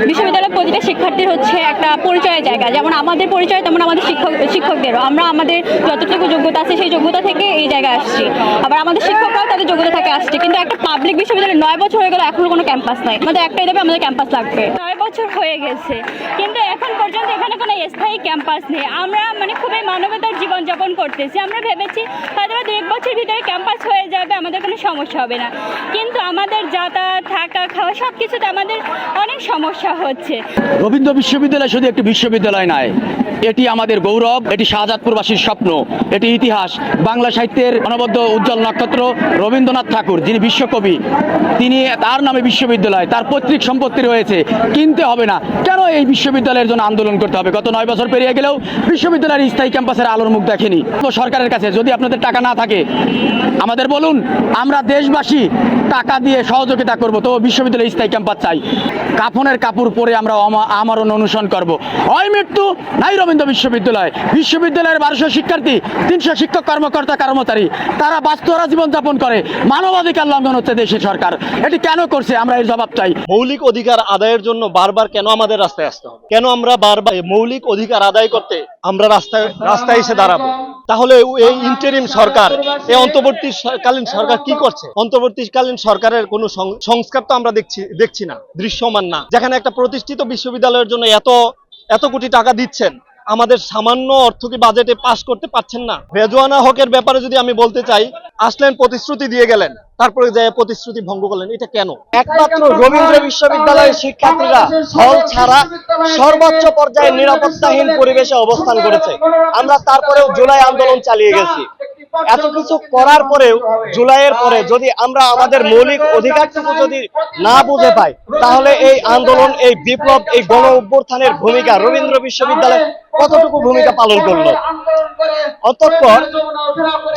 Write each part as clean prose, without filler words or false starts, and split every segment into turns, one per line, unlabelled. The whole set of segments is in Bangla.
বিশ্ববিদ্যালয়ের প্রতিটা শিক্ষার্থীর হচ্ছে একটা পরিচয়ের জায়গা, যেমন আমাদের পরিচয় তেমন আমাদের শিক্ষকদেরও। আমরা আমাদের যতটুকু যোগ্যতা আছে সেই যোগ্যতা থেকে এই জায়গায় আসছি, আবার আমাদের শিক্ষকরাও তাদের যোগ্যতা থেকে আসছে। কিন্তু একটা পাবলিক বিশ্ববিদ্যালয়ে 9 বছর হয়ে গেল, এখনো কোনো ক্যাম্পাস নাই। আমাদের একটাই দাবি, আমাদের ক্যাম্পাস লাগবে। 9 বছর হয়ে গেছে কিন্তু এখন পর্যন্ত এখানে কোনো স্থায়ী ক্যাম্পাস নেই। আমরা খুবই মানবতার জীবনযাপন করতেছি। আমরা ভেবেছি হয়তো 2-1 বছর ভিতরে ক্যাম্পাস হয়ে যাবে, আমাদের কোনো সমস্যা হবে না, কিন্তু আমাদের যাতায়াত, থাকা, খাওয়া সব কিছুতে আমাদের অনেক সমস্যা হচ্ছে।
রবীন্দ্র বিশ্ববিদ্যালয় শুধু একটি বিশ্ববিদ্যালয় নয়, এটি আমাদের গৌরব, এটি শাহজাদপুরবাসীর স্বপ্ন, এটি ইতিহাস। বাংলা সাহিত্যের অনবদ্য উজ্জ্বল নক্ষত্র রবীন্দ্রনাথ ঠাকুর, যিনি বিশ্বকবি, তিনি তার নামে বিশ্ববিদ্যালয়, তার পৈতৃক সম্পত্তি রয়েছে, কিনতে হবে না। কেন এই বিশ্ববিদ্যালয়ের জন্য আন্দোলন করতে হবে? গত 9 বছর পেরিয়ে গেলেও বিশ্ববিদ্যালয়ের স্থায়ী ক্যাম্পাসের আলোর মুখ দেখেনি। সরকারের কাছে যদি আপনাদের টাকা না থাকে আমাদের বলুন, আমরা দেশবাসী টাকা দিয়ে সহযোগিতা করব, তো বিশ্ববিদ্যালয়ের স্থায়ী ক্যাম্পাস চাই। কাফনের কাপড় পরে আমরা আমরণ অনুসরণ করব। হয় মৃত্যু, নাই রবীন্দ্র বিশ্ববিদ্যালয়। বিশ্ববিদ্যালয়ের 1200 শিক্ষার্থী, 300 শিক্ষক কর্মকর্তা কর্মচারী, তারা বাস্তবরা জীবনযাপন করে। মানবাধিকার লঙ্ঘন হচ্ছে দেশের সরকার, এটি কেন করছে? আমরা এর জবাব চাই।
মৌলিক অধিকার আদায়ের জন্য বারবার কেন আমাদের রাস্তায় আসতে হবে? কেন আমরা বারবার মৌলিক অধিকার আদায় করতে আমরা রাস্তায় এসে দাঁড়াবো? তাহলে এই ইন্টারিম সরকার, এই অন্তর্বর্তীকালীন সরকার কি করছে? অন্তর্বর্তীকালীন সরকারের কোনো সংস্কার তো আমরা দেখছি না, দৃশ্যমান না। যেখানে একটা প্রতিষ্ঠিত বিশ্ববিদ্যালয়ের জন্য এত কোটি টাকা দিচ্ছেন, আমাদের সামান্য অর্থ কি বাজেটে পাস করতে পারছেন না? রেজওয়ানা হকের ব্যাপারে যদি আমি বলতে চাই, আসলেন, প্রতিশ্রুতি দিয়ে গেলেন, তারপরে যে প্রতিশ্রুতি ভঙ্গ করলেন, এটা কেন?
একমাত্র রবীন্দ্র বিশ্ববিদ্যালয়ের শিক্ষার্থীরা হল ছাড়া সর্বোচ্চ পর্যায়ে নিরাপত্তাহীন পরিবেশে অবস্থান করেছে। আমরা তারপরেও জুলাই আন্দোলন চালিয়ে গেছি। এত কিছু করার পরেও জুলাইয়ের পরে যদি আমরা আমাদের মৌলিক অধিকারটুকু যদি না বুঝে পাই, তাহলে এই আন্দোলন, এই বিপ্লব, এই গণ অভ্যুত্থানের ভূমিকা রবীন্দ্র বিশ্ববিদ্যালয় কতটুকু ভূমিকা পালন করলো? অতঃপর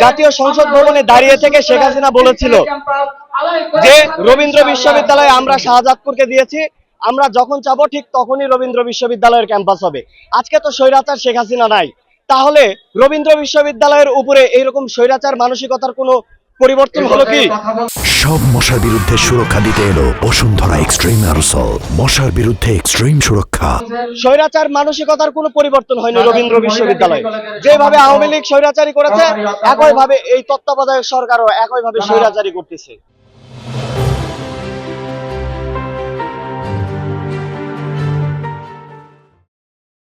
জাতীয় সংসদ ভবনে দাঁড়িয়ে থেকে শেখ হাসিনা বলেছিল যে রবীন্দ্র বিশ্ববিদ্যালয় আমরা শাহজাদপুরকে দিয়েছি, আমরা যখন চাবো ঠিক তখনই রবীন্দ্র বিশ্ববিদ্যালয়ের ক্যাম্পাস হবে। আজকে তো স্বৈরাচার শেখ হাসিনা নাই, তাহলে রবীন্দ্র বিশ্ববিদ্যালয়ের উপরে এইরকম স্বৈরাচার মানসিকতার কোনো পরিবর্তন হলো কি?
সব মশার বিরুদ্ধে সুরক্ষা দিতে এলো বসুন্ধরা এক্সট্রিম অ্যারোসল, মশার বিরুদ্ধে এক্সট্রিম সুরক্ষা।
স্বৈরাচার মানসিকতার কোনো পরিবর্তন হয়নি রবীন্দ্র বিশ্ববিদ্যালয়ে। যেভাবে আওয়ামী লীগ স্বৈরাচারী করেছে, একইভাবে এই তত্ত্বাবধায়ক সরকারও একইভাবে স্বৈরাচারী করতেছে।